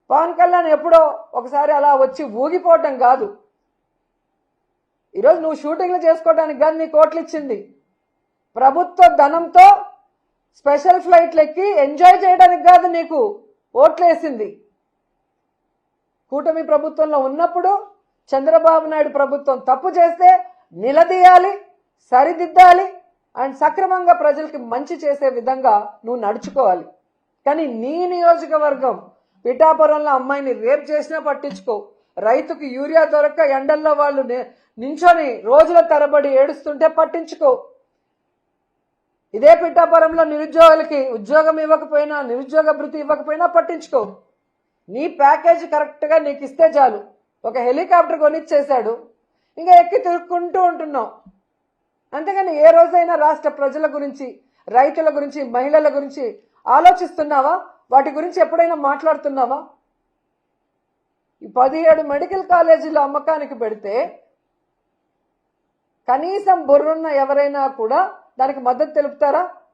పవన్ కళ్యాణ్ ఎప్పుడో ఒకసారి అలా వచ్చి ఊగిపోవటం కాదు. ఈరోజు నువ్వు షూటింగ్లు చేసుకోవడానికి కాదు నీకు ఓట్లు ఇచ్చింది, ప్రభుత్వ ధనంతో స్పెషల్ ఫ్లైట్లు ఎక్కి ఎంజాయ్ చేయడానికి కాదు నీకు ఓట్లు వేసింది. కూటమి ప్రభుత్వంలో ఉన్నప్పుడు చంద్రబాబు నాయుడు ప్రభుత్వం తప్పు చేస్తే నిలదీయాలి, సరిదిద్దాలి అండ్ సక్రమంగా ప్రజలకి మంచి చేసే విధంగా నువ్వు నడుచుకోవాలి. కానీ నీ నియోజకవర్గం పిఠాపురంలో అమ్మాయిని రేప్ చేసినా పట్టించుకో, రైతుకు యూరియా దొరక్క ఎండల్లో వాళ్ళు నించొని రోజుల తరబడి ఏడుస్తుంటే పట్టించుకో, ఇదే పిఠాపురంలో నిరుద్యోగులకి ఉద్యోగం ఇవ్వకపోయినా నిరుద్యోగ భృతి ఇవ్వకపోయినా పట్టించుకో. నీ ప్యాకేజ్ కరెక్ట్గా నీకు ఇస్తే చాలు. ఒక హెలికాప్టర్ కొనిచ్చేశాడు, ఇంకా ఎక్కి తిరుక్కుంటూ ఉంటున్నావు. అంతేగాని ఏ రోజైనా రాష్ట్ర ప్రజల గురించి, రైతుల గురించి, మహిళల గురించి ఆలోచిస్తున్నావా? వాటి గురించి ఎప్పుడైనా మాట్లాడుతున్నావా? ఈ 17 మెడికల్ కాలేజీలు అమ్మకానికి పెడితే కనీసం బుర్రున్న ఎవరైనా కూడా దానికి మద్దతు తెలుపుతారా?